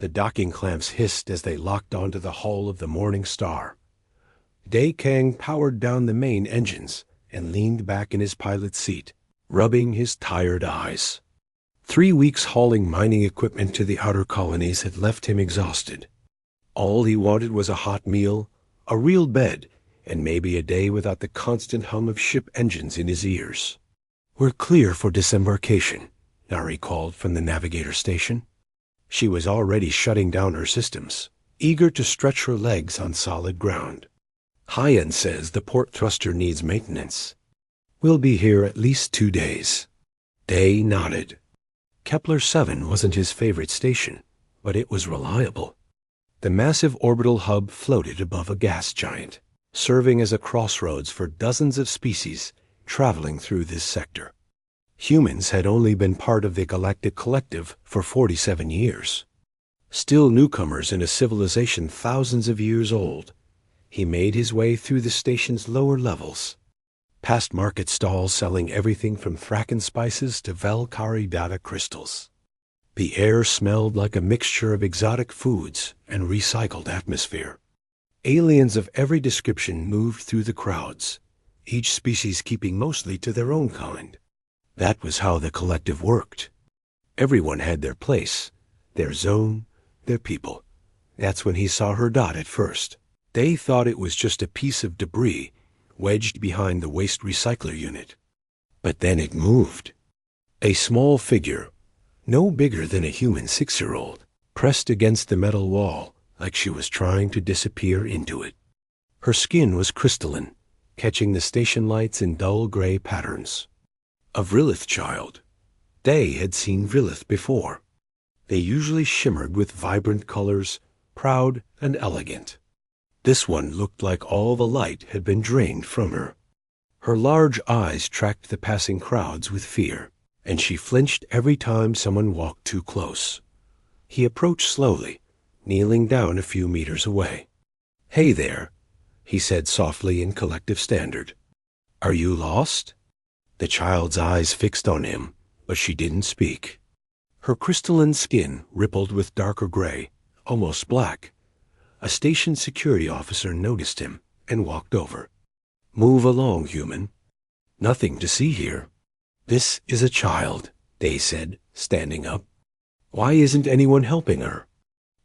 The docking clamps hissed as they locked onto the hull of the Morning Star. Day Kang powered down the main engines and leaned back in his pilot's seat, rubbing his tired eyes. 3 weeks hauling mining equipment to the outer colonies had left him exhausted. All he wanted was a hot meal, a real bed, and maybe a day without the constant hum of ship engines in his ears. "We're clear for disembarkation," Nari called from the navigator station. She was already shutting down her systems, eager to stretch her legs on solid ground. "Hyen says the port thruster needs maintenance. We'll be here at least 2 days." Day nodded. Kepler 7 wasn't his favorite station, but it was reliable. The massive orbital hub floated above a gas giant, serving as a crossroads for dozens of species traveling through this sector. Humans had only been part of the Galactic Collective for 47 years. Still newcomers in a civilization thousands of years old, he made his way through the station's lower levels, past market stalls selling everything from Thraken spices to Valkyrie data crystals. The air smelled like a mixture of exotic foods and recycled atmosphere. Aliens of every description moved through the crowds, each species keeping mostly to their own kind. That was how the collective worked. Everyone had their place, their zone, their people. That's when he saw her dot at first. They thought it was just a piece of debris wedged behind the waste recycler unit. But then it moved. A small figure, no bigger than a human 6-year-old, pressed against the metal wall like she was trying to disappear into it. Her skin was crystalline, catching the station lights in dull gray patterns. A Vrillith child. Day had seen Vrillith before. They usually shimmered with vibrant colors, proud and elegant. This one looked like all the light had been drained from her. Her large eyes tracked the passing crowds with fear, and she flinched every time someone walked too close. He approached slowly, kneeling down a few meters away. "Hey there," he said softly in collective standard. "Are you lost?" The child's eyes fixed on him, but she didn't speak. Her crystalline skin rippled with darker gray, almost black. A station security officer noticed him and walked over. "Move along, human. Nothing to see here." "This is a child," Day said, standing up. "Why isn't anyone helping her?"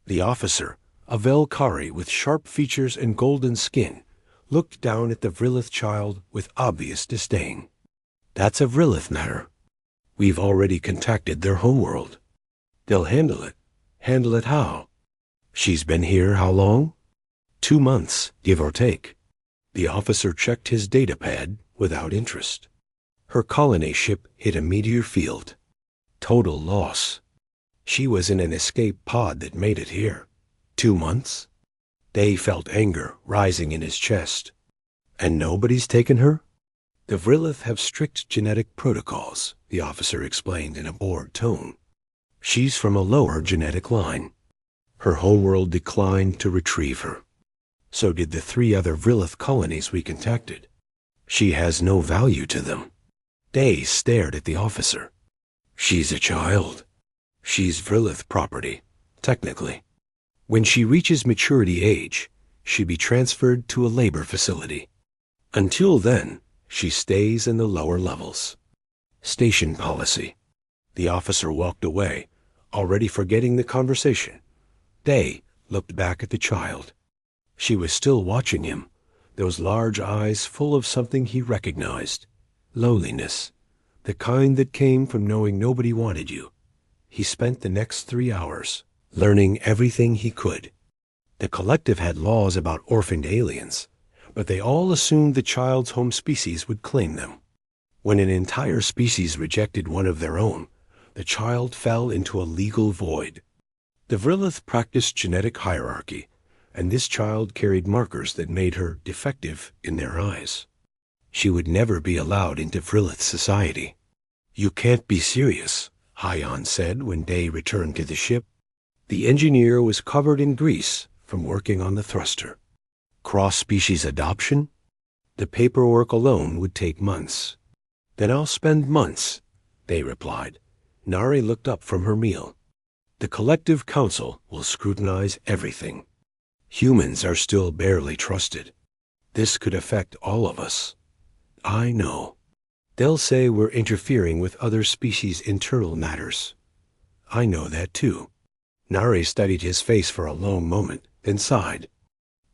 The officer, a Valkyrie with sharp features and golden skin, looked down at the Vrillith child with obvious disdain. "That's a Vrillith matter. We've already contacted their homeworld. They'll handle it." "Handle it how?" "She's been here how long?" 2 months, give or take. The officer checked his data pad without interest. Her colony ship hit a meteor field. Total loss. She was in an escape pod that made it here. 2 months? Day felt anger rising in his chest. "And nobody's taken her?" "The Vrillith have strict genetic protocols," the officer explained in a bored tone. "She's from a lower genetic line. Her homeworld declined to retrieve her. So did the 3 other Vrillith colonies we contacted. She has no value to them." Day stared at the officer. "She's a child. She's Vrillith property, technically. When she reaches maturity age, she'll be transferred to a labor facility. Until then, she stays in the lower levels." "Station policy." The officer walked away, already forgetting the conversation. Day looked back at the child. She was still watching him, those large eyes full of something he recognized. Loneliness, the kind that came from knowing nobody wanted you. He spent the next 3 hours learning everything he could. The collective had laws about orphaned aliens, but they all assumed the child's home species would claim them. When an entire species rejected one of their own, the child fell into a legal void. The Vrillith practiced genetic hierarchy, and this child carried markers that made her defective in their eyes. She would never be allowed into Vrillith society. "You can't be serious," Hyen said when Day returned to the ship. The engineer was covered in grease from working on the thruster. "Cross-species adoption? The paperwork alone would take months." "Then I'll spend months," Day replied. Nari looked up from her meal. The collective council will scrutinize everything. Humans are still barely trusted. This could affect all of us. I know. They'll say we're interfering with other species' internal matters. I know that too. Nari studied his face for a long moment, then sighed.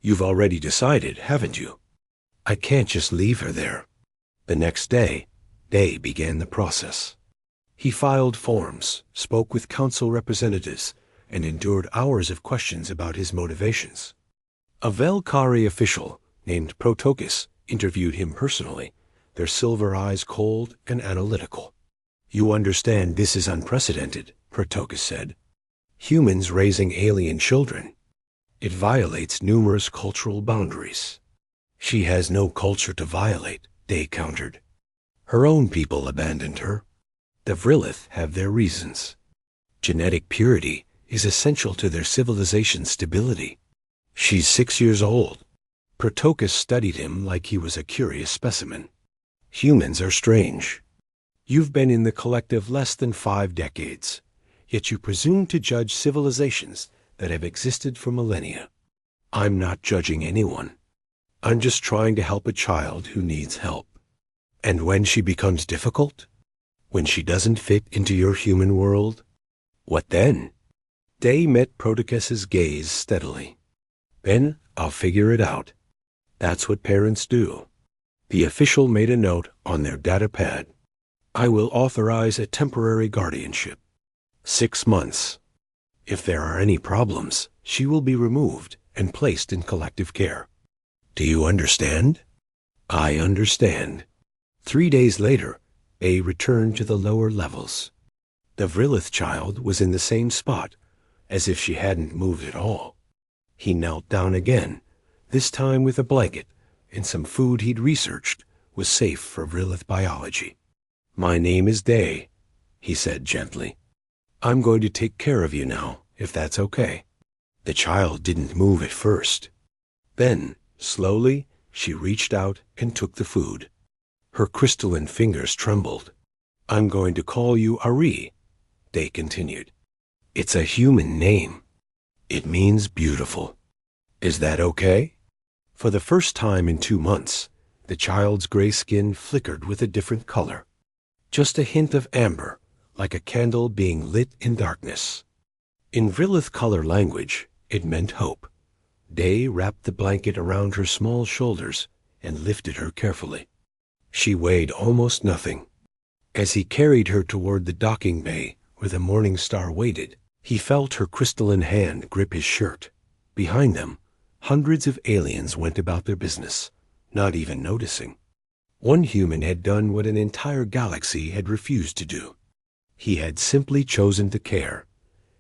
You've already decided, haven't you? I can't just leave her there. The next day, Day began the process. He filed forms, spoke with council representatives, and endured hours of questions about his motivations. A Velkari official named Protokis interviewed him personally, their silver eyes cold and analytical. You understand this is unprecedented, Protokis said. Humans raising alien children. It violates numerous cultural boundaries. She has no culture to violate, Day countered. Her own people abandoned her. The Vrillith have their reasons. Genetic purity is essential to their civilization's stability. She's 6 years old. Protokis studied him like he was a curious specimen. Humans are strange. You've been in the collective less than 5 decades, yet you presume to judge civilizations that have existed for millennia. I'm not judging anyone. I'm just trying to help a child who needs help. And when she becomes difficult? When she doesn't fit into your human world? What then? Day met Protokis's gaze steadily. Then I'll figure it out. That's what parents do. The official made a note on their data pad. I will authorize a temporary guardianship. 6 months. If there are any problems, she will be removed and placed in collective care. Do you understand? I understand. 3 days later, A returned to the lower levels. The Vrillith child was in the same spot, as if she hadn't moved at all. He knelt down again, this time with a blanket, and some food he'd researched was safe for Vrillith biology. My name is Day, he said gently. I'm going to take care of you now, if that's okay. The child didn't move at first. Then, slowly, she reached out and took the food. Her crystalline fingers trembled. I'm going to call you Ari, Day continued. It's a human name. It means beautiful. Is that okay? For the first time in 2 months, the child's gray skin flickered with a different color. Just a hint of amber, like a candle being lit in darkness. In Vrillith color language, it meant hope. Day wrapped the blanket around her small shoulders and lifted her carefully. She weighed almost nothing. As he carried her toward the docking bay where the Morning Star waited, he felt her crystalline hand grip his shirt. Behind them, hundreds of aliens went about their business, not even noticing. One human had done what an entire galaxy had refused to do. He had simply chosen to care.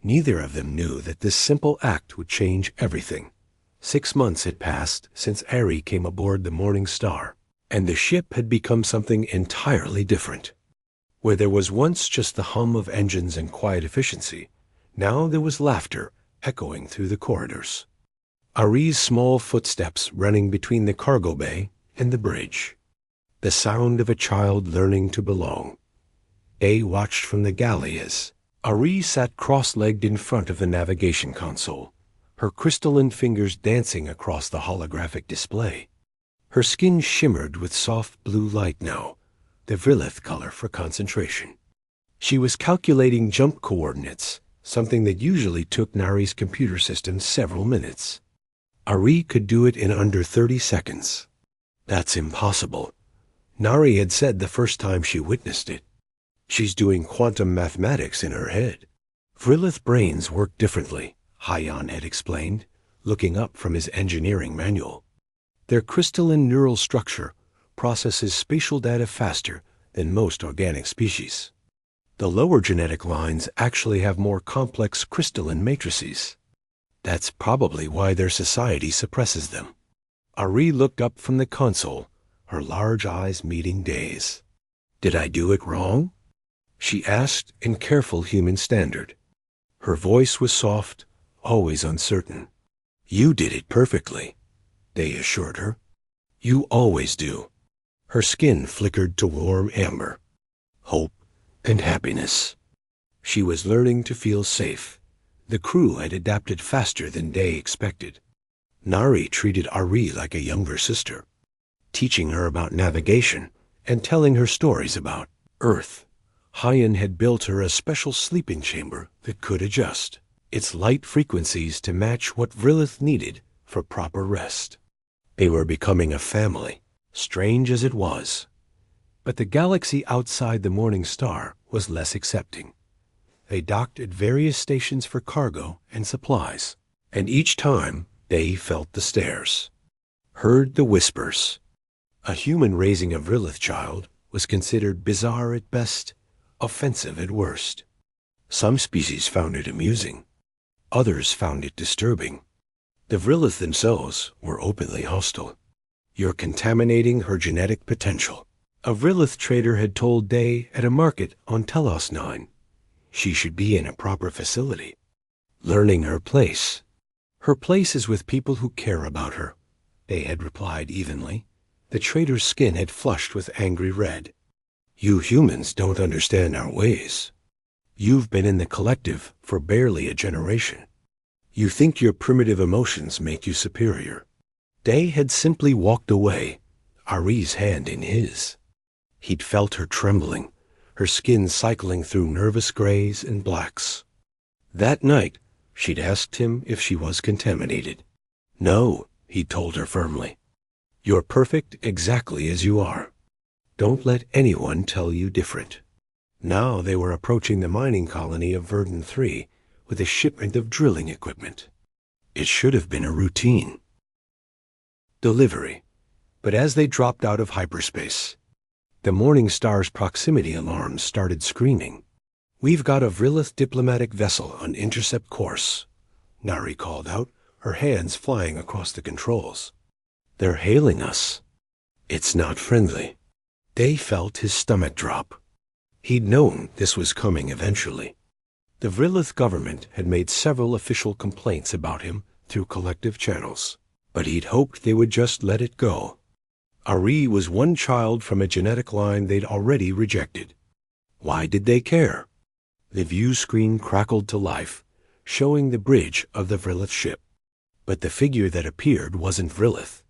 Neither of them knew that this simple act would change everything. 6 months had passed since Ari came aboard the Morning Star, and the ship had become something entirely different. Where there was once just the hum of engines and quiet efficiency, now there was laughter echoing through the corridors. Ari's small footsteps running between the cargo bay and the bridge. The sound of a child learning to belong. Day watched from the galley as Ari sat cross-legged in front of the navigation console, her crystalline fingers dancing across the holographic display. Her skin shimmered with soft blue light now, the Vrillith color for concentration. She was calculating jump coordinates, something that usually took Nari's computer system several minutes. Ari could do it in under 30 seconds. That's impossible. Nari had said the first time she witnessed it. She's doing quantum mathematics in her head. Vrillith brains work differently, Hayan had explained, looking up from his engineering manual. Their crystalline neural structure processes spatial data faster than most organic species. The lower genetic lines actually have more complex crystalline matrices. That's probably why their society suppresses them. Ari looked up from the console, her large eyes meeting Day's. Did I do it wrong? She asked in careful human standard. Her voice was soft, always uncertain. You did it perfectly, Day assured her. You always do. Her skin flickered to warm amber. Hope and happiness. She was learning to feel safe, The crew had adapted faster than Day expected. Nari treated Ari like a younger sister, teaching her about navigation and telling her stories about Earth. Hyan had built her a special sleeping chamber that could adjust its light frequencies to match what Vrilith needed for proper rest. They were becoming a family, strange as it was. But the galaxy outside the Morning Star was less accepting. They docked at various stations for cargo and supplies, and each time they felt the stares, heard the whispers. A human raising a Vrilith child was considered bizarre at best, offensive at worst. Some species found it amusing. Others found it disturbing. The Vrilith themselves were openly hostile. "You're contaminating her genetic potential," a Vrilith trader had told Day at a market on Telos 9. "She should be in a proper facility, learning her place." "Her place is with people who care about her," Day had replied evenly. The trader's skin had flushed with angry red. "You humans don't understand our ways. You've been in the collective for barely a generation. You think your primitive emotions make you superior." Day had simply walked away, Ari's hand in his. He'd felt her trembling, her skin cycling through nervous grays and blacks. That night, she'd asked him if she was contaminated. "No," he told her firmly. "You're perfect exactly as you are. Don't let anyone tell you different." Now they were approaching the mining colony of Verdun 3 with a shipment of drilling equipment. It should have been a routine delivery. But as they dropped out of hyperspace, the Morning Star's proximity alarms started screaming. "We've got a Vrilith diplomatic vessel on intercept course," Nari called out, her hands flying across the controls. "They're hailing us. It's not friendly." Day felt his stomach drop. He'd known this was coming eventually. The Vrilith government had made several official complaints about him through collective channels, but he'd hoped they would just let it go. Ari was one child from a genetic line they'd already rejected. Why did they care? The view screen crackled to life, showing the bridge of the Vrilith ship. But the figure that appeared wasn't Vrilith.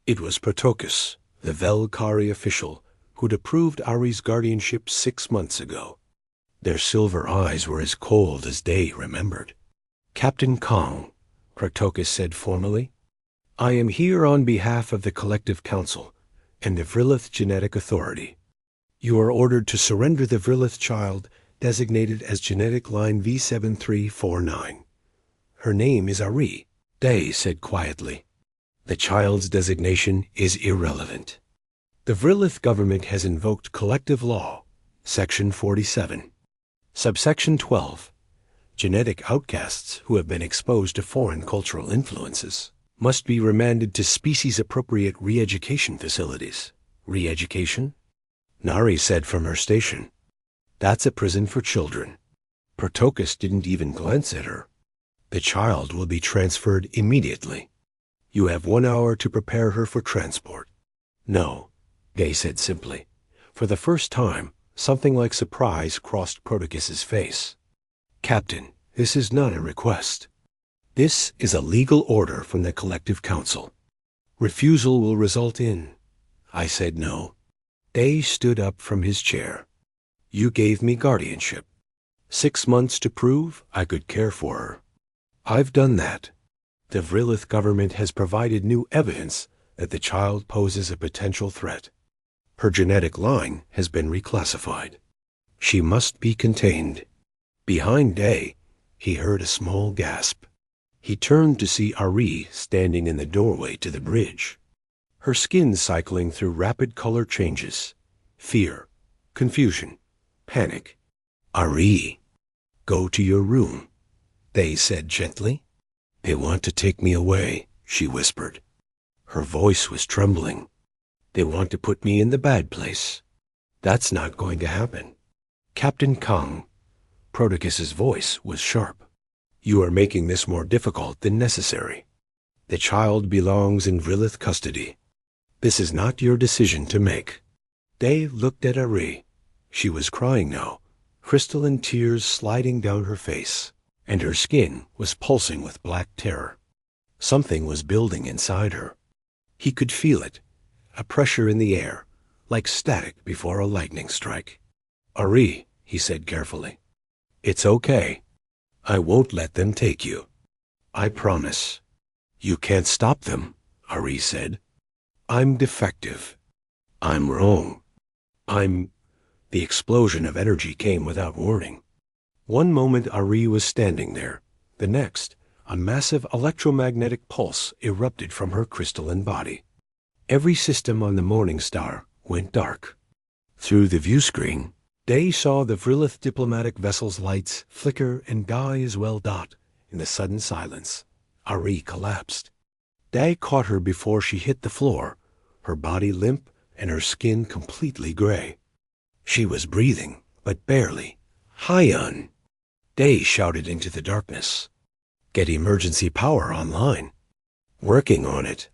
It was Protocus, the Velkari official who'd approved Ari's guardianship 6 months ago. Their silver eyes were as cold as Day remembered. "Captain Kong," Protocus said formally, "I am here on behalf of the Collective Council and the Vrilith Genetic Authority. You are ordered to surrender the Vrilith child designated as genetic line V7349. Her name is Ari," Day said quietly. "The child's designation is irrelevant. The Vrilith government has invoked collective law, Section 47. Subsection 12. Genetic outcasts who have been exposed to foreign cultural influences must be remanded to species-appropriate re-education facilities." "Re-education?" Nari said from her station. "That's a prison for children." Protocus didn't even glance at her. "The child will be transferred immediately. You have 1 hour to prepare her for transport." "No," Day said simply. For the first time, something like surprise crossed Protocus's face. "Captain, this is not a request. This is a legal order from the Collective Council. Refusal will result in—" I said no. Day stood up from his chair. "You gave me guardianship. 6 months to prove I could care for her. I've done that. The Vrilith government has provided new evidence that the child poses a potential threat. Her genetic line has been reclassified. She must be contained." Behind Day, he heard a small gasp. He turned to see Ari standing in the doorway to the bridge, her skin cycling through rapid color changes. Fear, confusion, panic. "Ari, go to your room," Day said gently. "They want to take me away," she whispered. Her voice was trembling. "They want to put me in the bad place. That's not going to happen." "Captain Kong," Protocus's voice was sharp, "you are making this more difficult than necessary. The child belongs in Vrilith custody. This is not your decision to make." Day looked at Ari. She was crying now, crystalline tears sliding down her face. and her skin was pulsing with black terror. Something was building inside her. He could feel it, a pressure in the air, like static before a lightning strike. "Ari," he said carefully, "it's okay. I won't let them take you. I promise." "You can't stop them," Ari said. "I'm defective. I'm wrong. The explosion of energy came without warning. One moment Ari was standing there. The next, a massive electromagnetic pulse erupted from her crystalline body. Every system on the Morning Star went dark. Through the view screen, Day saw the Vrilith diplomatic vessel's lights flicker and die as well dot in the sudden silence. Ari collapsed. Day caught her before she hit the floor, her body limp and her skin completely gray. She was breathing, but barely. "Hyan!" Day shouted into the darkness. "Get emergency power online." "Working on it,"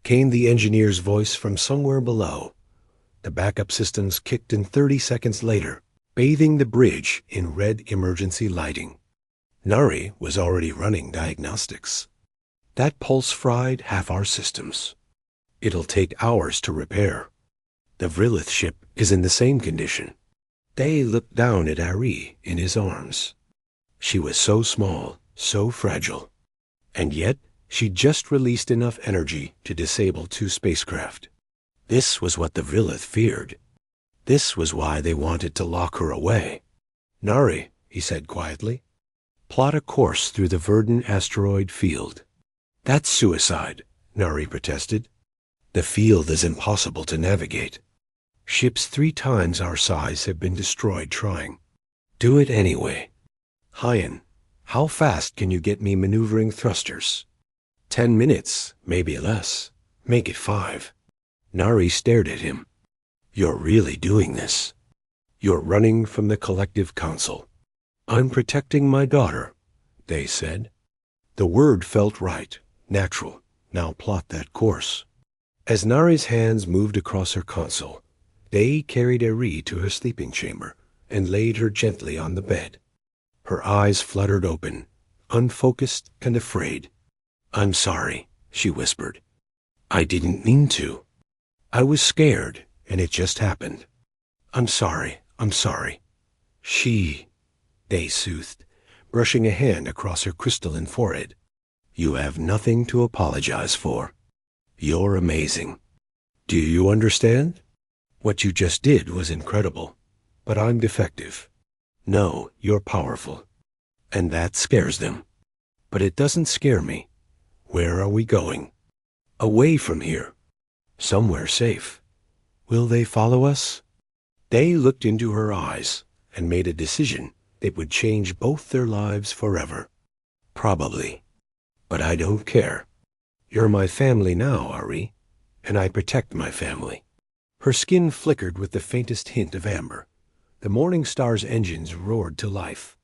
came the engineer's voice from somewhere below. The backup systems kicked in 30 seconds later, bathing the bridge in red emergency lighting. Nari was already running diagnostics. "That pulse fried half our systems. It'll take hours to repair. The Vrilith ship is in the same condition." Day looked down at Ari in his arms. She was so small, so fragile. And yet, she'd just released enough energy to disable 2 spacecraft. This was what the Vrilith feared. This was why they wanted to lock her away. "Nari," he said quietly, "plot a course through the Verdun asteroid field." "That's suicide," Nari protested. "The field is impossible to navigate. Ships 3 times our size have been destroyed trying." "Do it anyway." "Hyan, how fast can you get me maneuvering thrusters?" 10 minutes, maybe less. Make it 5. Nari stared at him. "You're really doing this. You're running from the collective council." "I'm protecting my daughter," they said. The word felt right, natural. Now plot that course. As Nari's hands moved across her console, Day carried Ari to her sleeping chamber and laid her gently on the bed. Her eyes fluttered open, unfocused and afraid. "I'm sorry," she whispered. "I didn't mean to. I was scared, and it just happened. I'm sorry. Day soothed, brushing a hand across her crystalline forehead. "You have nothing to apologize for. You're amazing. Do you understand? What you just did was incredible, but I'm defective. No, you're powerful, and that scares them. But it doesn't scare me. Where are we going?" "Away from here. Somewhere safe." "Will they follow us?" They looked into her eyes and made a decision that would change both their lives forever. "Probably. But I don't care. You're my family now, Ari, and I protect my family." Her skin flickered with the faintest hint of amber. The Morning Star's engines roared to life,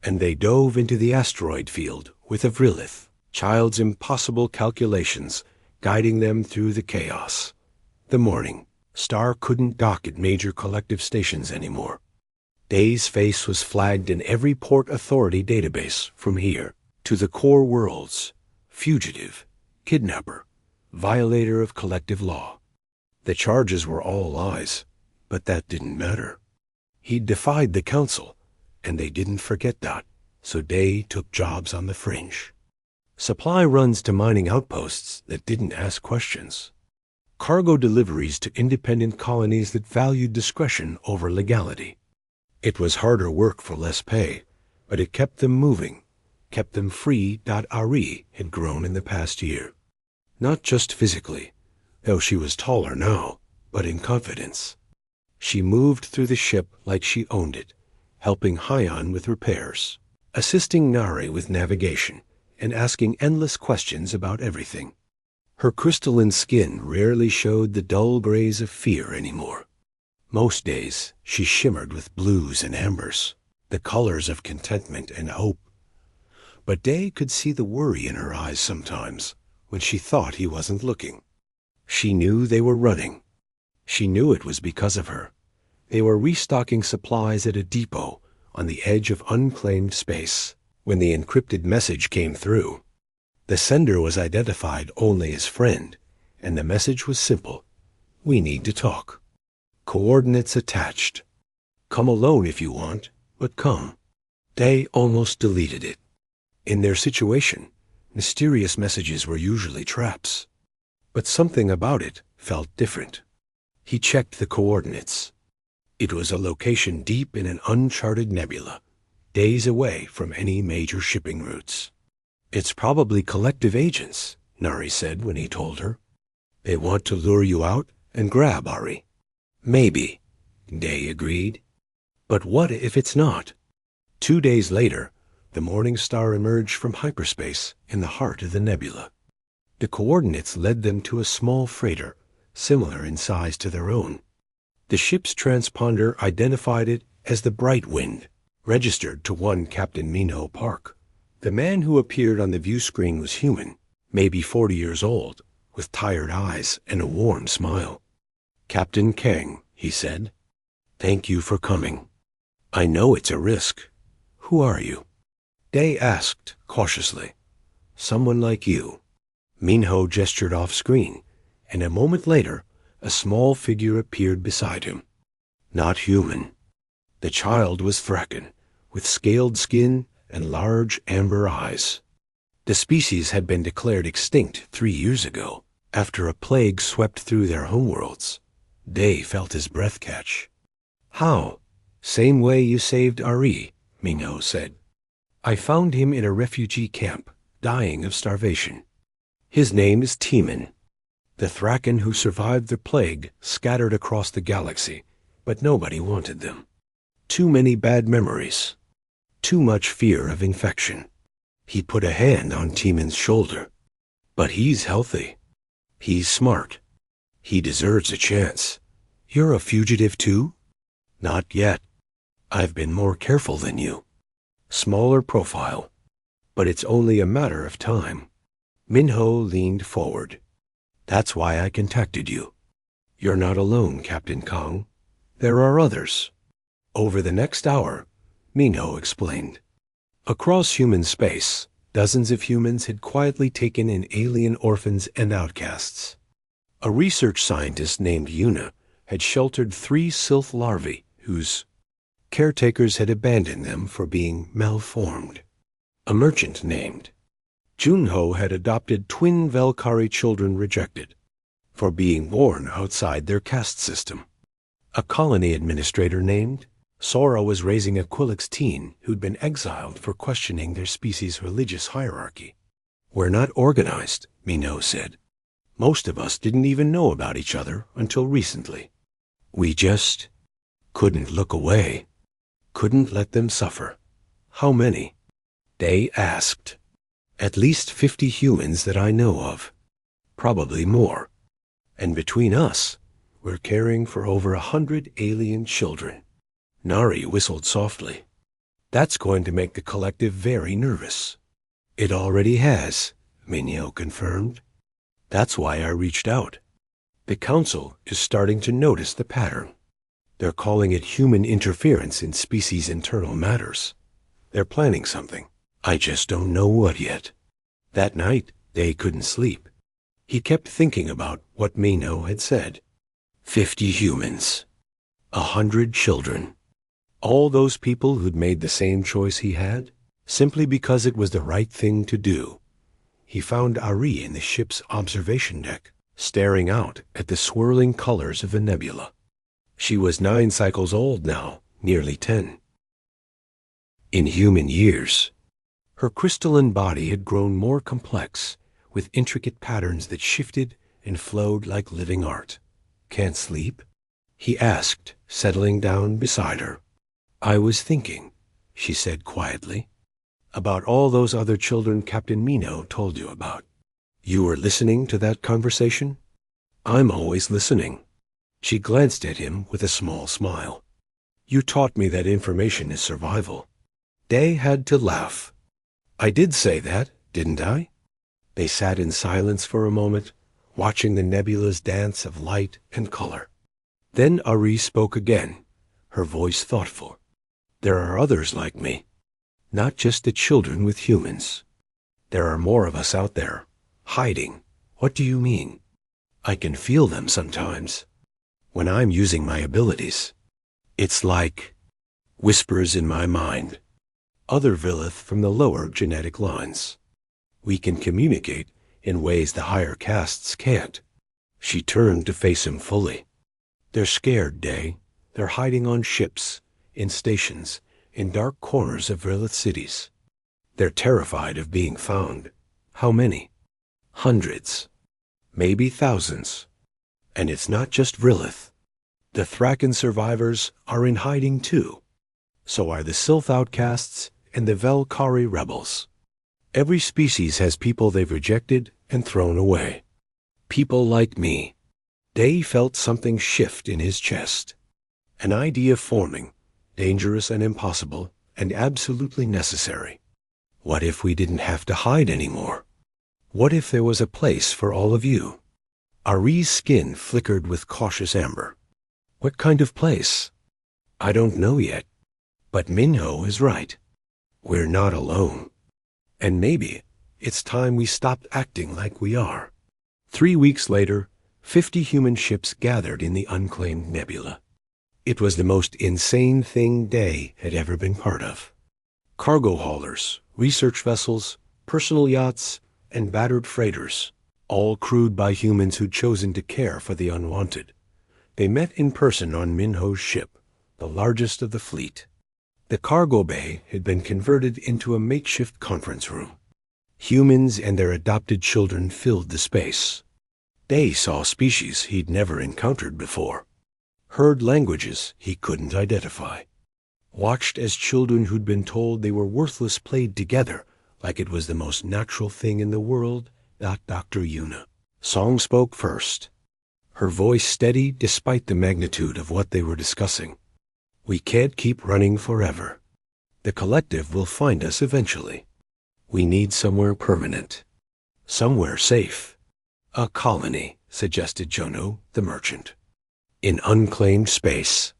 and they dove into the asteroid field with a Vrilith, child's impossible calculations guiding them through the chaos. The Morning Star couldn't dock at major collective stations anymore. Day's face was flagged in every port authority database from here to the core worlds: fugitive, kidnapper, violator of collective law. The charges were all lies, but that didn't matter. He'd defied the council, and they didn't forget that, so Day took jobs on the fringe. Supply runs to mining outposts that didn't ask questions. Cargo deliveries to independent colonies that valued discretion over legality. It was harder work for less pay, but it kept them moving, kept them free. Ari had grown in the past year. Not just physically, though she was taller now, but in confidence. She moved through the ship like she owned it, helping Hyan with repairs, assisting Nari with navigation, and asking endless questions about everything. Her crystalline skin rarely showed the dull grays of fear anymore. Most days, she shimmered with blues and ambers, the colors of contentment and hope. But Day could see the worry in her eyes sometimes, when she thought he wasn't looking. She knew they were running. She knew it was because of her. They were restocking supplies at a depot on the edge of unclaimed space. when the encrypted message came through. The sender was identified only as friend, and the message was simple. We need to talk. Coordinates attached. Come alone if you want, but come. Day almost deleted it. In their situation, mysterious messages were usually traps. But something about it felt different. He checked the coordinates. It was a location deep in an uncharted nebula, days away from any major shipping routes. It's probably collective agents, Nari said when he told her. They want to lure you out and grab Ari. Maybe, Day agreed. But what if it's not? 2 days later, the morning star emerged from hyperspace in the heart of the nebula. The coordinates led them to a small freighter, similar in size to their own. The ship's transponder identified it as the Bright Wind, registered to one Captain Minho Park. The man who appeared on the view screen was human, maybe 40 years old, with tired eyes and a warm smile. Captain Kang, he said. Thank you for coming. I know it's a risk. Who are you? Day asked, cautiously. Someone like you. Minho gestured off-screen, and a moment later, a small figure appeared beside him. Not human. The child was Thraken, with scaled skin and large amber eyes. The species had been declared extinct 3 years ago, after a plague swept through their homeworlds. Day felt his breath catch. How? Same way you saved Ari, Minho said. I found him in a refugee camp, dying of starvation. His name is Teeman. The Thraken who survived the plague scattered across the galaxy, but nobody wanted them. Too many bad memories. Too much fear of infection. He put a hand on Teeman's shoulder. But he's healthy. He's smart. He deserves a chance. You're a fugitive too? Not yet. I've been more careful than you. Smaller profile. But it's only a matter of time. Minho leaned forward. That's why I contacted you. You're not alone, Captain Kang. There are others. Over the next hour, Minho explained. Across human space, dozens of humans had quietly taken in alien orphans and outcasts. A research scientist named Yuna had sheltered 3 sylph larvae whose caretakers had abandoned them for being malformed. A merchant named Junho had adopted twin Velkari children rejected for being born outside their caste system. A colony administrator named Sora was raising a Quillix teen who'd been exiled for questioning their species' religious hierarchy. We're not organized, Minho said. Most of us didn't even know about each other until recently. We just couldn't look away. Couldn't let them suffer. How many? Day asked. At least 50 humans that I know of. Probably more. And between us, we're caring for over 100 alien children. Nari whistled softly. That's going to make the collective very nervous. It already has, Minho confirmed. That's why I reached out. The Council is starting to notice the pattern. They're calling it human interference in species' internal matters. They're planning something. I just don't know what yet. That night, Day couldn't sleep. He kept thinking about what Minho had said. 50 humans. 100 children. All those people who'd made the same choice he had, simply because it was the right thing to do. He found Ari in the ship's observation deck, staring out at the swirling colors of the nebula. She was 9 cycles old now, nearly 10. In human years, her crystalline body had grown more complex, with intricate patterns that shifted and flowed like living art. Can't sleep? He asked, settling down beside her. I was thinking, she said quietly, about all those other children Captain Minho told you about. You were listening to that conversation? I'm always listening. She glanced at him with a small smile. You taught me that information is survival. Day had to laugh. I did say that, didn't I? They sat in silence for a moment, watching the nebula's dance of light and color. Then Ari spoke again, her voice thoughtful. There are others like me. Not just the children with humans. There are more of us out there, hiding. What do you mean? I can feel them sometimes, when I'm using my abilities. It's like whispers in my mind. Other Villith from the lower genetic lines. We can communicate in ways the higher castes can't. She turned to face him fully. They're scared, Day. They're hiding on ships, in stations, in dark corners of Villith cities. They're terrified of being found. How many? Hundreds. Maybe thousands. And it's not just Villith. The Thraken survivors are in hiding too. So are the Sylph outcasts and the Velkari rebels. Every species has people they've rejected and thrown away. People like me. Day felt something shift in his chest. An idea forming, dangerous and impossible, and absolutely necessary. What if we didn't have to hide anymore? What if there was a place for all of you? Ari's skin flickered with cautious amber. What kind of place? I don't know yet. But Minho is right. We're not alone. And maybe it's time we stopped acting like we are. 3 weeks later, 50 human ships gathered in the unclaimed nebula. It was the most insane thing Day had ever been part of. Cargo haulers, research vessels, personal yachts, and battered freighters, all crewed by humans who'd chosen to care for the unwanted. They met in person on Minho's ship, the largest of the fleet. The cargo bay had been converted into a makeshift conference room. Humans and their adopted children filled the space. Day saw species he'd never encountered before, heard languages he couldn't identify, watched as children who'd been told they were worthless played together like it was the most natural thing in the world. Dr. Yuna. Song spoke first, her voice steady despite the magnitude of what they were discussing. We can't keep running forever. The collective will find us eventually. We need somewhere permanent. Somewhere safe. A colony, suggested Jono, the merchant. In unclaimed space.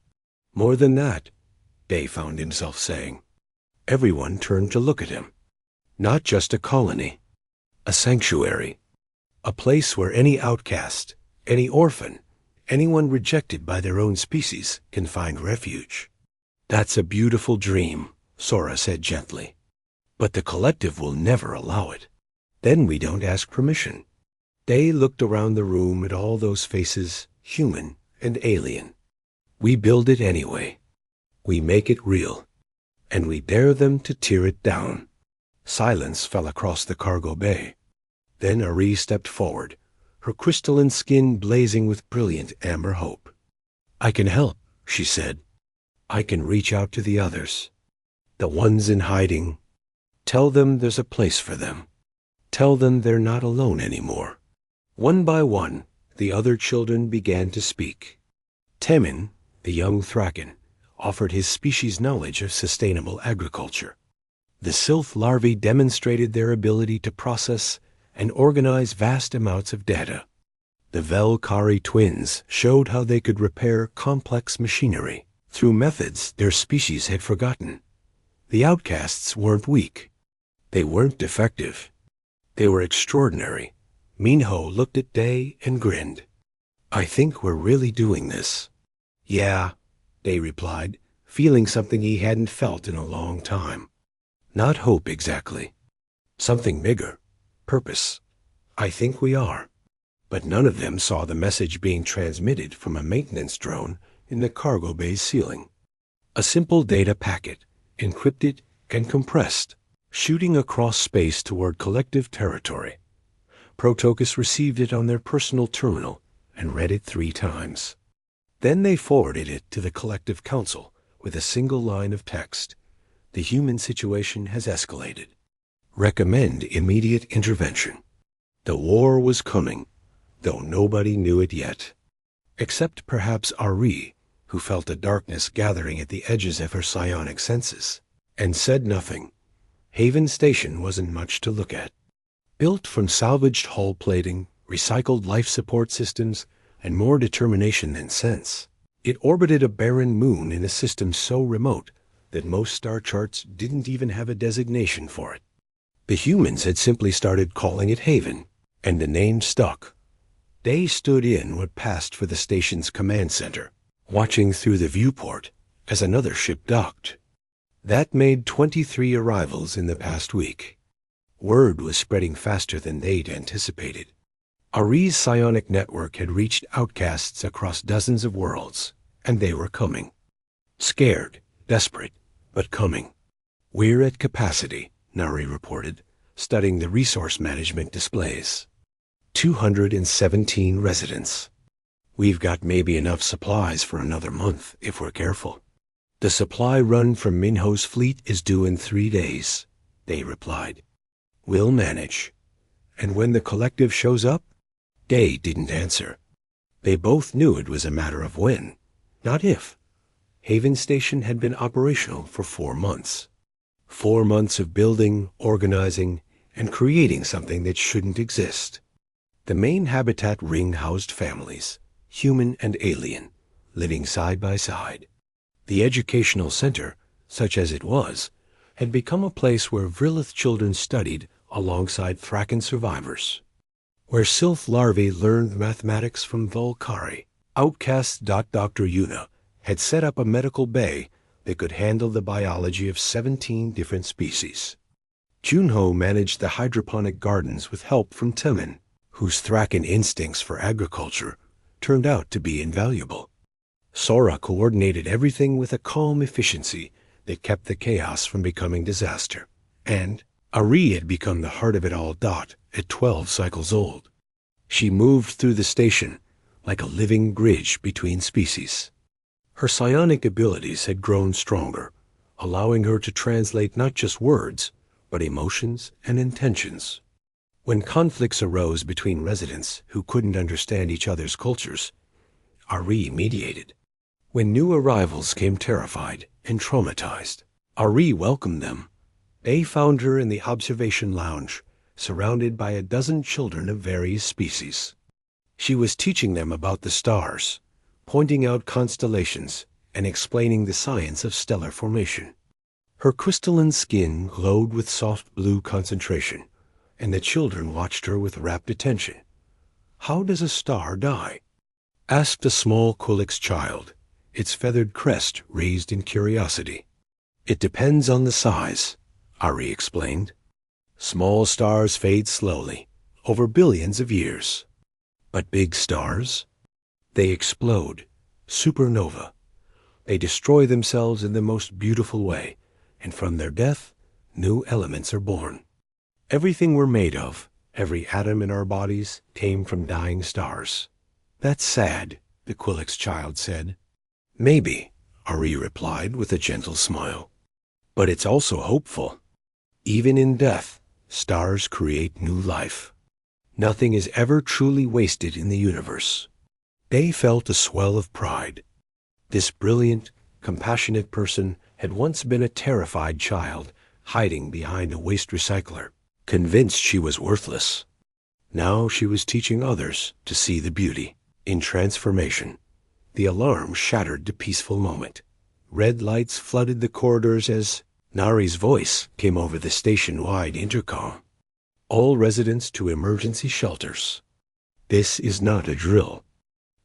More than that, Day found himself saying. Everyone turned to look at him. Not just a colony. A sanctuary. A place where any outcast, any orphan, anyone rejected by their own species can find refuge. That's a beautiful dream, Sora said gently. But the collective will never allow it. Then we don't ask permission. Day looked around the room at all those faces, human and alien. We build it anyway. We make it real. And we dare them to tear it down. Silence fell across the cargo bay. Then Ari stepped forward, her crystalline skin blazing with brilliant amber hope. I can help, she said. I can reach out to the others. The ones in hiding. Tell them there's a place for them. Tell them they're not alone anymore. One by one, the other children began to speak. Temin, the young Thraken, offered his species' knowledge of sustainable agriculture. The Sylph larvae demonstrated their ability to process and organize vast amounts of data. The Velkari twins showed how they could repair complex machinery through methods their species had forgotten. The outcasts weren't weak. They weren't defective. They were extraordinary. Minho looked at Day and grinned. I think we're really doing this. Yeah, Day replied, feeling something he hadn't felt in a long time. Not hope exactly. Something bigger. Purpose. I think we are. But none of them saw the message being transmitted from a maintenance drone in the cargo bay's ceiling. A simple data packet, encrypted and compressed, shooting across space toward collective territory. Protocus received it on their personal terminal and read it 3 times. Then they forwarded it to the collective council with a single line of text. The human situation has escalated. Recommend immediate intervention. The war was coming, though nobody knew it yet. Except perhaps Ari, who felt a darkness gathering at the edges of her psionic senses, and said nothing. Haven Station wasn't much to look at. Built from salvaged hull plating, recycled life support systems, and more determination than sense, it orbited a barren moon in a system so remote that most star charts didn't even have a designation for it. The humans had simply started calling it Haven, and the name stuck. Day stood in what passed for the station's command center, watching through the viewport as another ship docked. That made 23 arrivals in the past week. Word was spreading faster than they'd anticipated. Ari's psionic network had reached outcasts across dozens of worlds, and they were coming. Scared, desperate, but coming. "We're at capacity," Nari reported, studying the resource management displays. 217 residents. "We've got maybe enough supplies for another month, if we're careful." "The supply run from Minho's fleet is due in 3 days," they replied. "We'll manage." "And when the collective shows up?" Day didn't answer. They both knew it was a matter of when, not if. Haven Station had been operational for 4 months. 4 months of building, organizing, and creating something that shouldn't exist. The main habitat ring housed families, human and alien, living side by side. The educational center, such as it was, had become a place where Vrillith children studied alongside Thraken survivors, where Sylph larvae learned mathematics from Volcari. Outcast Dr. Yuna had set up a medical bay that could handle the biology of 17 different species. Junho managed the hydroponic gardens with help from Temin, whose Thraken instincts for agriculture turned out to be invaluable. Sora coordinated everything with a calm efficiency that kept the chaos from becoming disaster. And Ari had become the heart of it all at 12 cycles old. She moved through the station like a living bridge between species. Her psionic abilities had grown stronger, allowing her to translate not just words, but emotions and intentions. When conflicts arose between residents who couldn't understand each other's cultures, Ari mediated. When new arrivals came terrified and traumatized, Ari welcomed them. They found her in the observation lounge, surrounded by a dozen children of various species. She was teaching them about the stars, pointing out constellations, and explaining the science of stellar formation. Her crystalline skin glowed with soft blue concentration, and the children watched her with rapt attention. "How does a star die?" asked a small Kulix child, its feathered crest raised in curiosity. "It depends on the size," Ari explained. "Small stars fade slowly, over billions of years. But big stars? They explode, supernova. They destroy themselves in the most beautiful way, and from their death, new elements are born. Everything we're made of, every atom in our bodies, came from dying stars." "That's sad," the Kulix child said. "Maybe," Ari replied with a gentle smile. "But it's also hopeful. Even in death, stars create new life. Nothing is ever truly wasted in the universe." They felt a swell of pride. This brilliant, compassionate person had once been a terrified child, hiding behind a waste recycler, convinced she was worthless. Now she was teaching others to see the beauty in transformation. The alarm shattered the peaceful moment. Red lights flooded the corridors as Nari's voice came over the station-wide intercom. "All residents to emergency shelters. This is not a drill.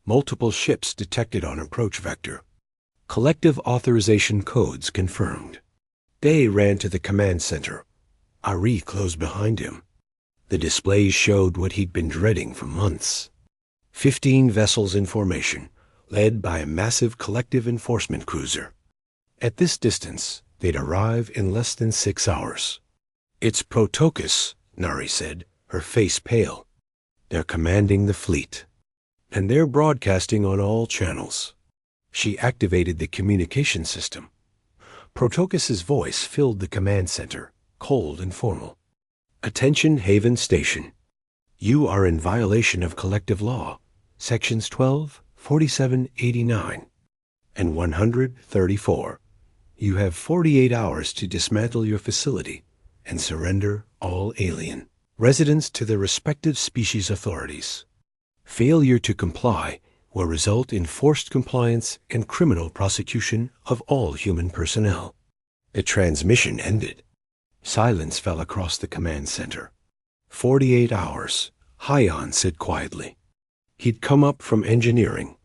Multiple ships detected on approach vector. Collective authorization codes confirmed." Day ran to the command center. Ari closed behind him. The displays showed what he'd been dreading for months. 15 vessels in formation, led by a massive collective enforcement cruiser. At this distance, they'd arrive in less than 6 hours. "It's Protokus," Nari said, her face pale. "They're commanding the fleet. And they're broadcasting on all channels." She activated the communication system. Protokus's voice filled the command center, cold and formal. "Attention Haven Station. You are in violation of collective law, sections 12, 47, 89, and 134. You have 48 hours to dismantle your facility and surrender all alien residents to their respective species authorities. Failure to comply will result in forced compliance and criminal prosecution of all human personnel." The transmission ended. Silence fell across the command center. 48 hours, Hyon said quietly. He'd come up from engineering,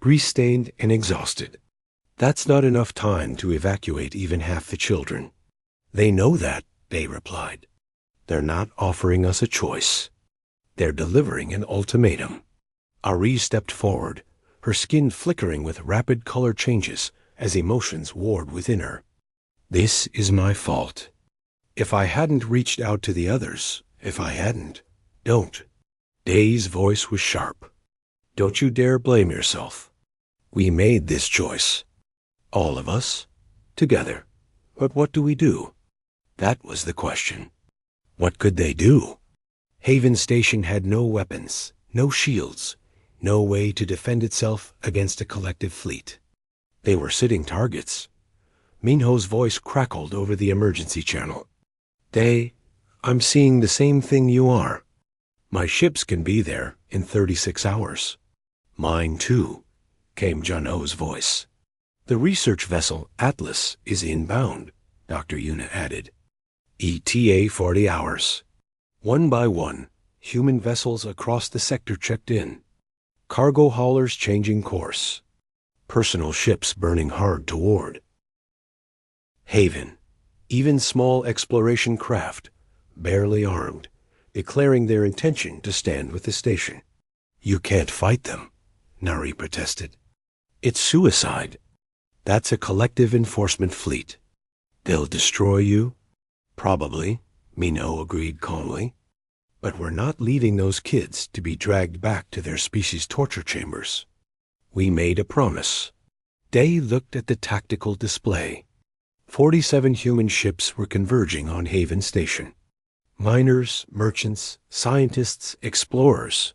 grease-stained and exhausted. That's not enough time to evacuate even half the children. They know that, they replied. They're not offering us a choice. They're delivering an ultimatum. Ari stepped forward, her skin flickering with rapid color changes as emotions warred within her. This is my fault. If I hadn't reached out to the others, if I hadn't, don't. Day's voice was sharp. Don't you dare blame yourself. We made this choice. All of us, together. But what do we do? That was the question. What could they do? Haven Station had no weapons, no shields, no way to defend itself against a collective fleet. They were sitting targets. Minho's voice crackled over the emergency channel. Day, I'm seeing the same thing you are. My ships can be there in 36 hours. Mine too, came Jun-Ho's voice. The research vessel Atlas is inbound, Dr. Yuna added. ETA 40 hours. One by one, human vessels across the sector checked in. Cargo haulers changing course. Personal ships burning hard toward. Haven, even small exploration craft, barely armed, declaring their intention to stand with the station. You can't fight them, Nari protested. It's suicide. That's a collective enforcement fleet. They'll destroy you? Probably, Minho agreed calmly. But we're not leaving those kids to be dragged back to their species' torture chambers. We made a promise. Day looked at the tactical display. 47 human ships were converging on Haven Station. Miners, merchants, scientists, explorers.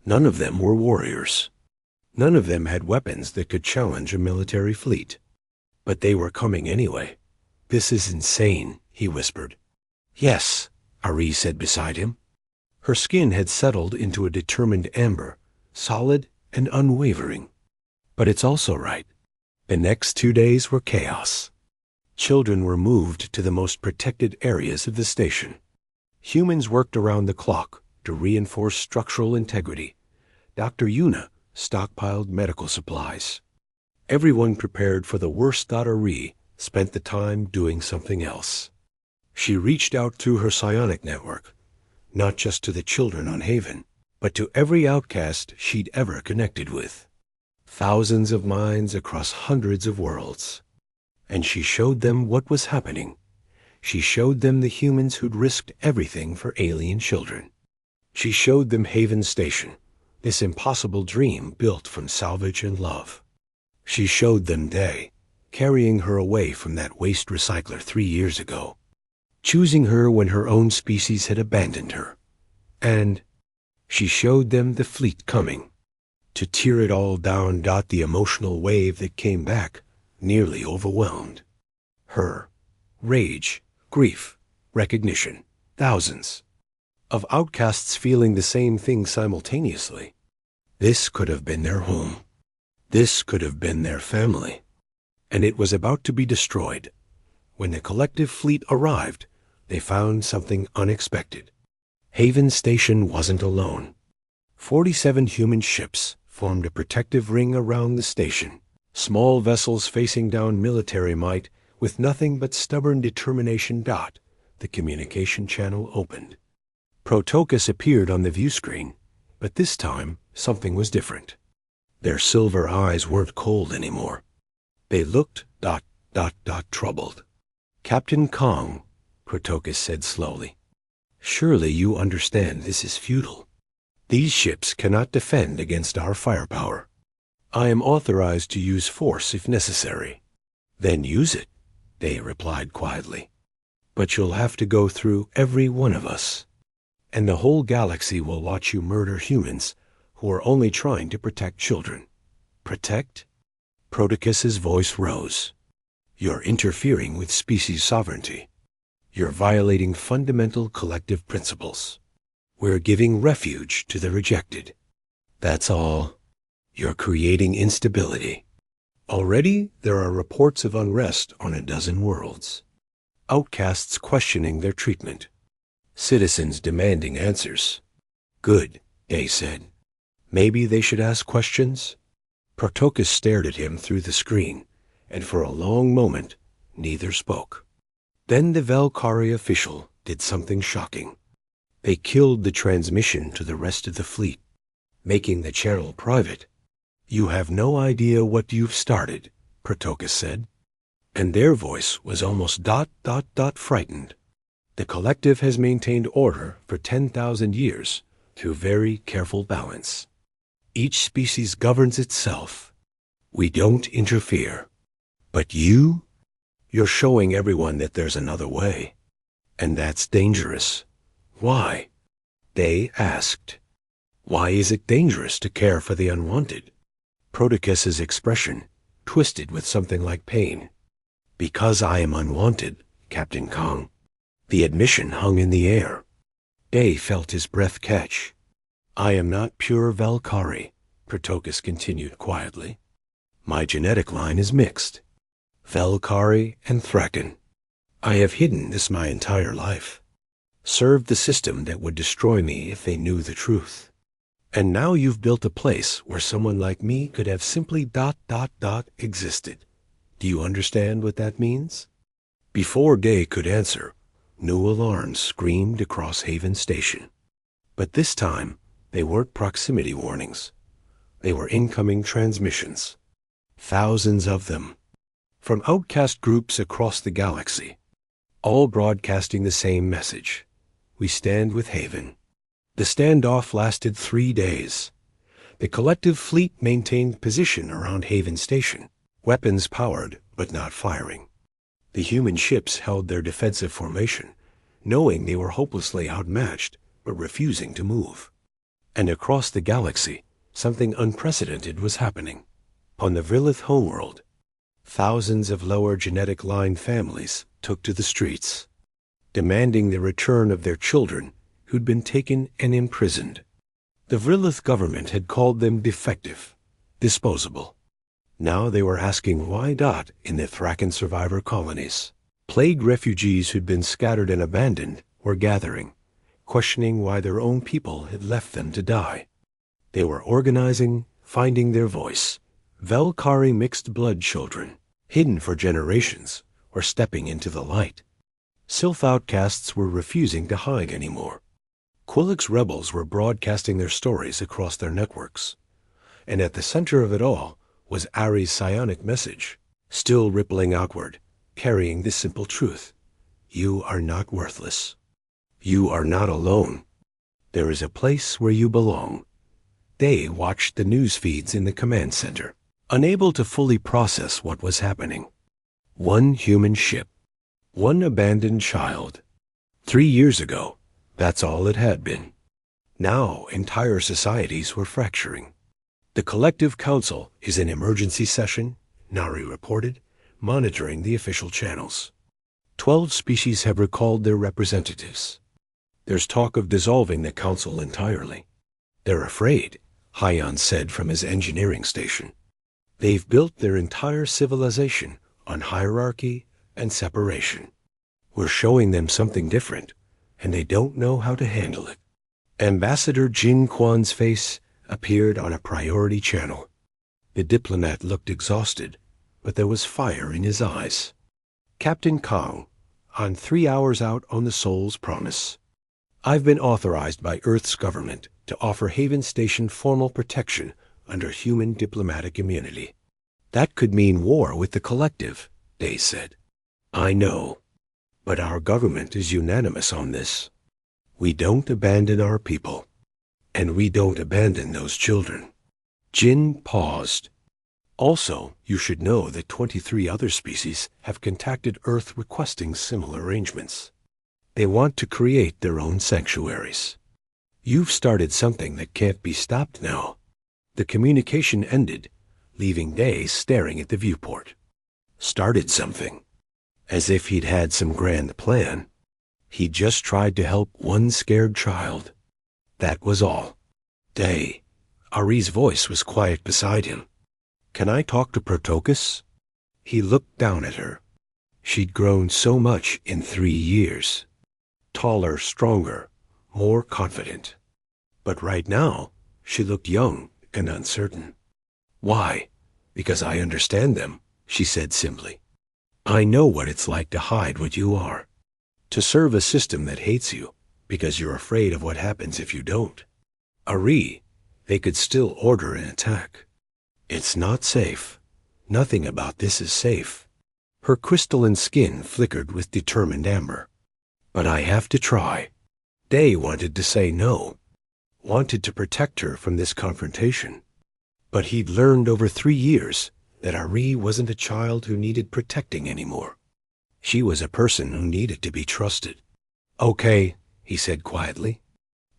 None of them were warriors. None of them had weapons that could challenge a military fleet. But they were coming anyway. This is insane, he whispered. Yes, Ari said beside him. Her skin had settled into a determined amber, solid and unwavering. But it's also right. The next 2 days were chaos. Children were moved to the most protected areas of the station. Humans worked around the clock to reinforce structural integrity. Dr. Yuna stockpiled medical supplies. Everyone prepared for the worst. Ari spent the time doing something else. She reached out through her psionic network, not just to the children on Haven, but to every outcast she'd ever connected with. Thousands of minds across hundreds of worlds. And she showed them what was happening. She showed them the humans who'd risked everything for alien children. She showed them Haven Station, this impossible dream built from salvage and love. She showed them Day, carrying her away from that waste recycler 3 years ago, choosing her when her own species had abandoned her. And she showed them the fleet coming, to tear it all down. The emotional wave that came back nearly overwhelmed her. Rage, grief, recognition, thousands of outcasts feeling the same thing simultaneously. This could have been their home. This could have been their family. And it was about to be destroyed. When the collective fleet arrived, they found something unexpected. Haven Station wasn't alone. 47 human ships formed a protective ring around the station. Small vessels facing down military might with nothing but stubborn determination. The communication channel opened. Protocus appeared on the view screen, but this time something was different. Their silver eyes weren't cold anymore. They looked ... troubled. Captain Kong, Protocus said slowly, surely you understand this is futile. These ships cannot defend against our firepower. I am authorized to use force if necessary. Then use it, Day replied quietly. But you'll have to go through every one of us. And the whole galaxy will watch you murder humans who are only trying to protect children. Protect? Protocus's voice rose. You're interfering with species sovereignty. You're violating fundamental collective principles. We're giving refuge to the rejected. That's all. You're creating instability. Already there are reports of unrest on a dozen worlds. Outcasts questioning their treatment. Citizens demanding answers. Good, Day said. Maybe they should ask questions? Protocus stared at him through the screen, and for a long moment, neither spoke. Then the Valkyrie official did something shocking. They killed the transmission to the rest of the fleet, making the channel private. You have no idea what you've started, Protocus said. And their voice was almost frightened. The collective has maintained order for 10,000 years through very careful balance. Each species governs itself. We don't interfere. But you're showing everyone that there's another way. And that's dangerous. Why? They asked. Why is it dangerous to care for the unwanted? Protocus's expression twisted with something like pain. Because I am unwanted, Captain Kong. The admission hung in the air. Day felt his breath catch. I am not pure Valkyrie, Protocus continued quietly. My genetic line is mixed. Valkyrie and Thraken. I have hidden this my entire life. Served the system that would destroy me if they knew the truth. And now you've built a place where someone like me could have simply existed. Do you understand what that means? Before Day could answer, new alarms screamed across Haven Station. But this time, they weren't proximity warnings. They were incoming transmissions. Thousands of them. From outcast groups across the galaxy. All broadcasting the same message. We stand with Haven. The standoff lasted 3 days. The collective fleet maintained position around Haven Station. Weapons powered, but not firing. The human ships held their defensive formation, knowing they were hopelessly outmatched, but refusing to move. And across the galaxy, something unprecedented was happening. On the Vrilith homeworld, thousands of lower genetic line families took to the streets, demanding the return of their children who'd been taken and imprisoned. The Vrilith government had called them defective, disposable. Now they were asking why not in the Thraken survivor colonies. Plague refugees who'd been scattered and abandoned were gathering, questioning why their own people had left them to die. They were organizing, finding their voice. Valkyrie mixed blood children, hidden for generations, were stepping into the light. Sylph outcasts were refusing to hide anymore. Quillix rebels were broadcasting their stories across their networks. And at the center of it all was Ari's psionic message, still rippling outward, carrying this simple truth. You are not worthless. You are not alone. There is a place where you belong. They watched the news feeds in the command center, unable to fully process what was happening. One human ship. One abandoned child. 3 years ago, that's all it had been. Now entire societies were fracturing. The Collective Council is in emergency session, Nari reported, monitoring the official channels. 12 species have recalled their representatives. There's talk of dissolving the council entirely. They're afraid, Hyon said from his engineering station. They've built their entire civilization on hierarchy and separation. We're showing them something different, and they don't know how to handle it. Ambassador Jin Quan's face appeared on a priority channel. The diplomat looked exhausted, but there was fire in his eyes. Captain Kong, on 3 hours out on the Soul's Promise. I've been authorized by Earth's government to offer Haven Station formal protection under human diplomatic immunity. That could mean war with the Collective, Day said. I know, but our government is unanimous on this. We don't abandon our people, and we don't abandon those children. Jin paused. Also, you should know that 23 other species have contacted Earth requesting similar arrangements. They want to create their own sanctuaries. You've started something that can't be stopped now. The communication ended, leaving Day staring at the viewport. Started something. As if he'd had some grand plan. He just tried to help one scared child. That was all. Day. Ari's voice was quiet beside him. Can I talk to Protocus? He looked down at her. She'd grown so much in 3 years. Taller, stronger, more confident. But right now, she looked young and uncertain. Why? Because I understand them, she said simply. I know what it's like to hide what you are. To serve a system that hates you, because you're afraid of what happens if you don't. Ari, they could still order an attack. It's not safe. Nothing about this is safe. Her crystalline skin flickered with determined amber. But I have to try. Day wanted to say no, wanted to protect her from this confrontation. But he'd learned over 3 years that Ari wasn't a child who needed protecting anymore. She was a person who needed to be trusted. Okay, he said quietly,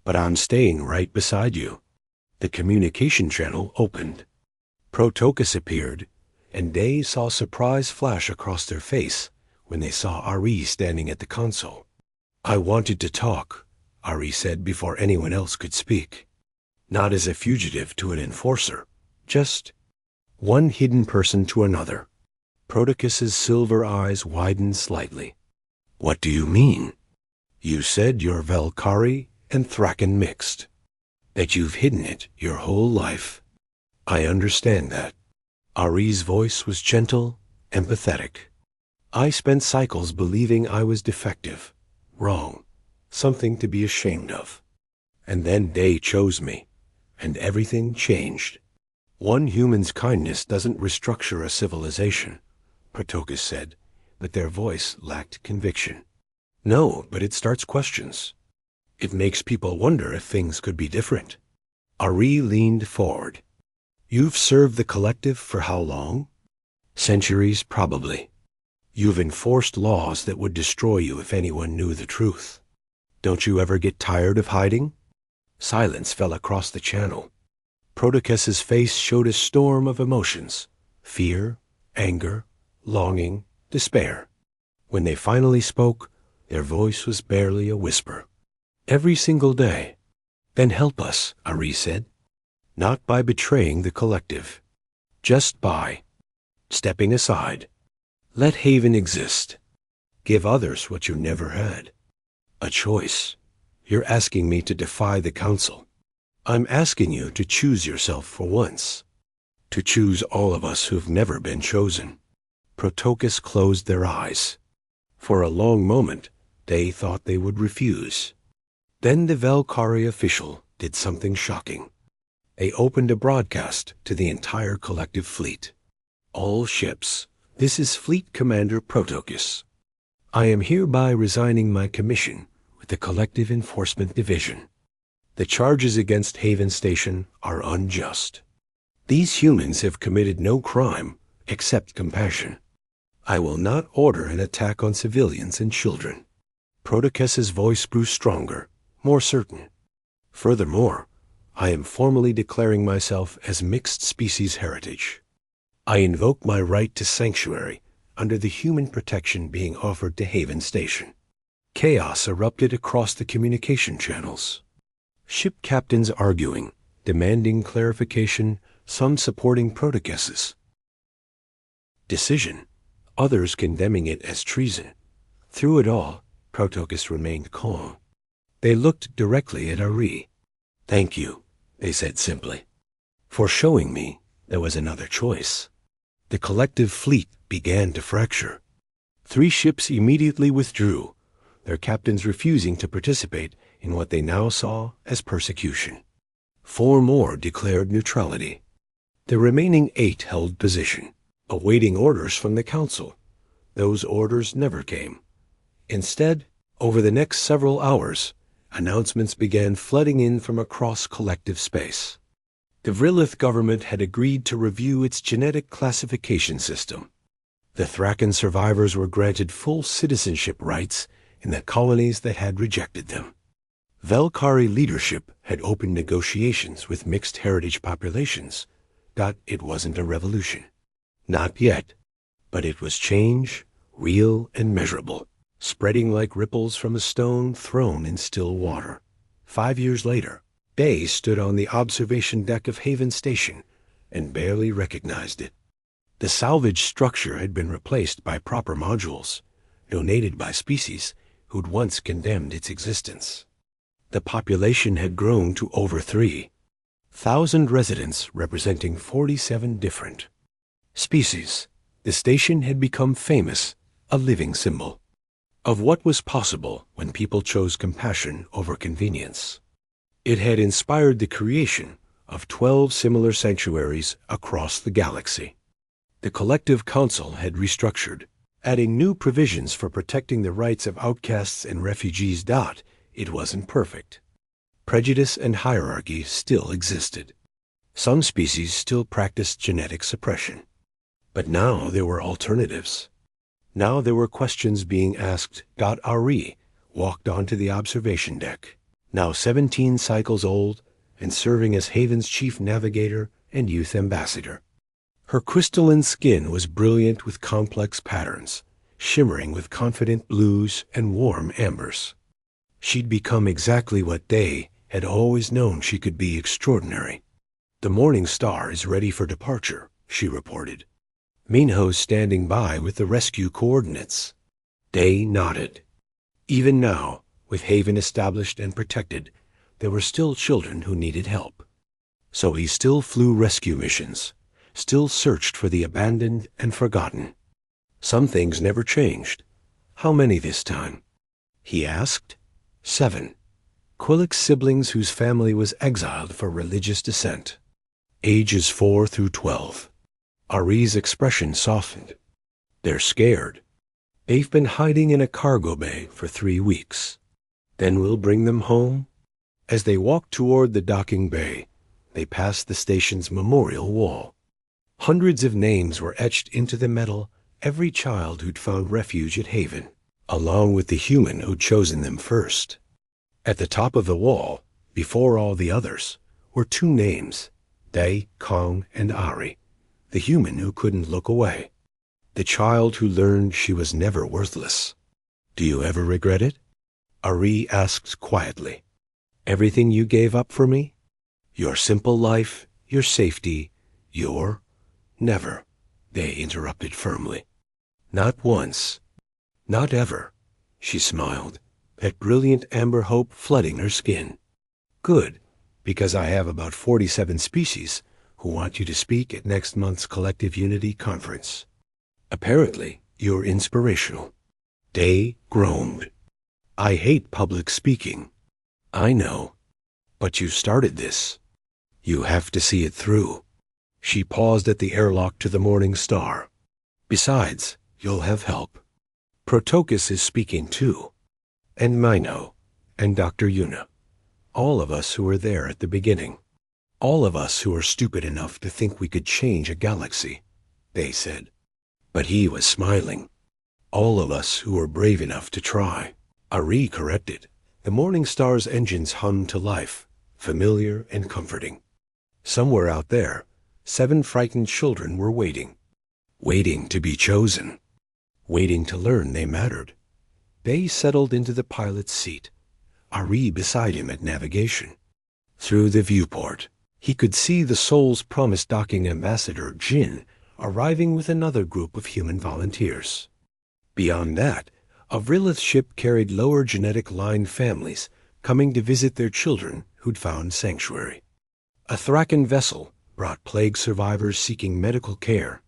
but I'm staying right beside you. The communication channel opened. Protocus appeared, and Day saw surprise flash across their face when they saw Ari standing at the console. I wanted to talk, Ari said before anyone else could speak. Not as a fugitive to an enforcer, just one hidden person to another. Protocus's silver eyes widened slightly. What do you mean? You said you're Valkyrie and Thraken mixed. That you've hidden it your whole life. I understand that. Ari's voice was gentle, empathetic. I spent cycles believing I was defective, wrong, something to be ashamed of. And then Day chose me, and everything changed. One human's kindness doesn't restructure a civilization, Protocus said, but their voice lacked conviction. No, but it starts questions. It makes people wonder if things could be different. Ari leaned forward. You've served the collective for how long? Centuries, probably. You've enforced laws that would destroy you if anyone knew the truth. Don't you ever get tired of hiding? Silence fell across the channel. Protocus's face showed a storm of emotions. Fear, anger, longing, despair. When they finally spoke, their voice was barely a whisper. Every single day. Then help us, Ari said. Not by betraying the collective. Just by stepping aside. Let Haven exist. Give others what you never had. A choice. You're asking me to defy the council. I'm asking you to choose yourself for once. To choose all of us who've never been chosen. Protocus closed their eyes. For a long moment, they thought they would refuse. Then the Valkyrie official did something shocking. They opened a broadcast to the entire collective fleet. All ships, this is Fleet Commander Protocus. I am hereby resigning my commission with the Collective Enforcement Division. The charges against Haven Station are unjust. These humans have committed no crime except compassion. I will not order an attack on civilians and children. Protocus's voice grew stronger, more certain. Furthermore, I am formally declaring myself as mixed species heritage. I invoke my right to sanctuary under the human protection being offered to Haven Station. Chaos erupted across the communication channels. Ship captains arguing, demanding clarification, some supporting Protocus's decision, others condemning it as treason. Through it all, Protocus remained calm. They looked directly at Ari. Thank you, they said simply, for showing me there was another choice. The collective fleet began to fracture. 3 ships immediately withdrew, their captains refusing to participate in what they now saw as persecution. 4 more declared neutrality. The remaining 8 held position, awaiting orders from the council. Those orders never came. Instead, over the next several hours, announcements began flooding in from across collective space. The Vrilith government had agreed to review its genetic classification system. The Thraken survivors were granted full citizenship rights in the colonies that had rejected them. Valkyrie leadership had opened negotiations with mixed heritage populations. It wasn't a revolution. Not yet. But it was change, real and measurable, spreading like ripples from a stone thrown in still water. 5 years later, Day stood on the observation deck of Haven Station, and barely recognized it. The salvaged structure had been replaced by proper modules, donated by species who'd once condemned its existence. The population had grown to over 3,000 residents representing 47 different species. The station had become famous, a living symbol of what was possible when people chose compassion over convenience. It had inspired the creation of 12 similar sanctuaries across the galaxy. The collective council had restructured, adding new provisions for protecting the rights of outcasts and refugees. It wasn't perfect. Prejudice and hierarchy still existed. Some species still practiced genetic suppression. But now there were alternatives. Now there were questions being asked. Ari walked onto the observation deck, now 17 cycles old and serving as Haven's chief navigator and youth ambassador. Her crystalline skin was brilliant with complex patterns, shimmering with confident blues and warm ambers. She'd become exactly what they had always known she could be: extraordinary. "The Morning Star is ready for departure," she reported. Minho's standing by with the rescue coordinates. Day nodded. Even now, with Haven established and protected, there were still children who needed help. So he still flew rescue missions, still searched for the abandoned and forgotten. Some things never changed. How many this time? He asked. 7. Quillick's siblings whose family was exiled for religious dissent. Ages 4 through 12. Ari's expression softened. They're scared. They've been hiding in a cargo bay for 3 weeks. Then we'll bring them home. As they walked toward the docking bay, they passed the station's memorial wall. Hundreds of names were etched into the metal, every child who'd found refuge at Haven, along with the human who'd chosen them first. At the top of the wall, before all the others, were 2 names, Day, Kong, and Ari, the human who couldn't look away, the child who learned she was never worthless. "Do you ever regret it?" Ari asked quietly. "Everything you gave up for me? Your simple life, your safety, your—" "Never," they interrupted firmly. "Not once. Not ever." She smiled, that brilliant amber hope flooding her skin. "Good, because I have about 47 species who want you to speak at next month's Collective Unity Conference. Apparently, you're inspirational." Day groaned. "I hate public speaking." "I know. But you started this. You have to see it through." She paused at the airlock to the Morning Star. "Besides, you'll have help. Protocus is speaking too. And Mino. And Dr. Yuna. All of us who were there at the beginning. All of us who were stupid enough to think we could change a galaxy," they said. But he was smiling. "All of us who were brave enough to try." Ari corrected. The Morning Star's engines hummed to life, familiar and comforting. Somewhere out there, 7 frightened children were waiting. Waiting to be chosen. Waiting to learn they mattered. They settled into the pilot's seat, Ari beside him at navigation. Through the viewport, he could see the Soul's promised docking ambassador, Jin, arriving with another group of human volunteers. Beyond that, a Vrillith ship carried lower genetic line families coming to visit their children who'd found sanctuary. A Thraken vessel brought plague survivors seeking medical care.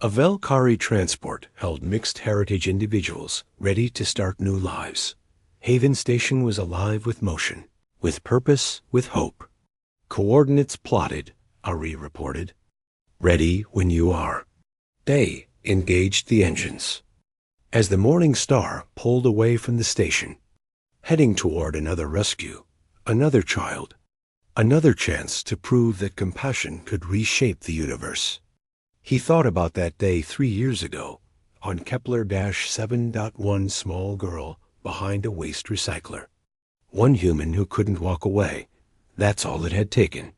A Velkari transport held mixed heritage individuals ready to start new lives. Haven Station was alive with motion, with purpose, with hope. "Coordinates plotted," Ari reported. "Ready when you are." They engaged the engines. As the Morning Star pulled away from the station, heading toward another rescue, another child, another chance to prove that compassion could reshape the universe. He thought about that day 3 years ago, on Kepler-7.1, small girl behind a waste recycler. One human who couldn't walk away. That's all it had taken.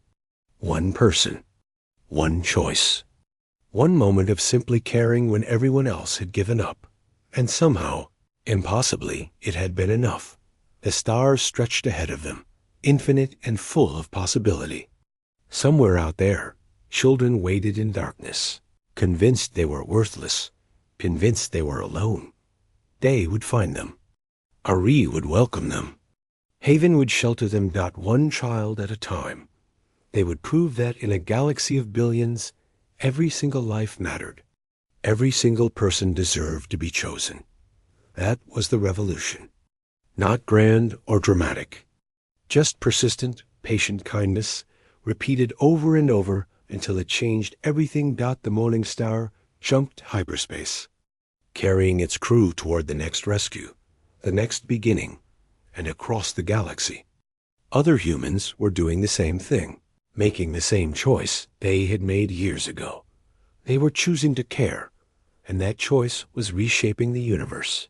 One person. One choice. One moment of simply caring when everyone else had given up. And somehow, impossibly, it had been enough. The stars stretched ahead of them, infinite and full of possibility. Somewhere out there, Children waited in darkness, convinced they were worthless, convinced they were alone. Day would find them. Ari would welcome them. Haven would shelter them, one child at a time. They would prove that in a galaxy of billions, every single life mattered. Every single person deserved to be chosen. That was the revolution. Not grand or dramatic. Just persistent, patient kindness, repeated over and over until it changed everything. The Morning Star jumped hyperspace, carrying its crew toward the next rescue, the next beginning, and across the galaxy. Other humans were doing the same thing, making the same choice they had made years ago. They were choosing to care, and that choice was reshaping the universe.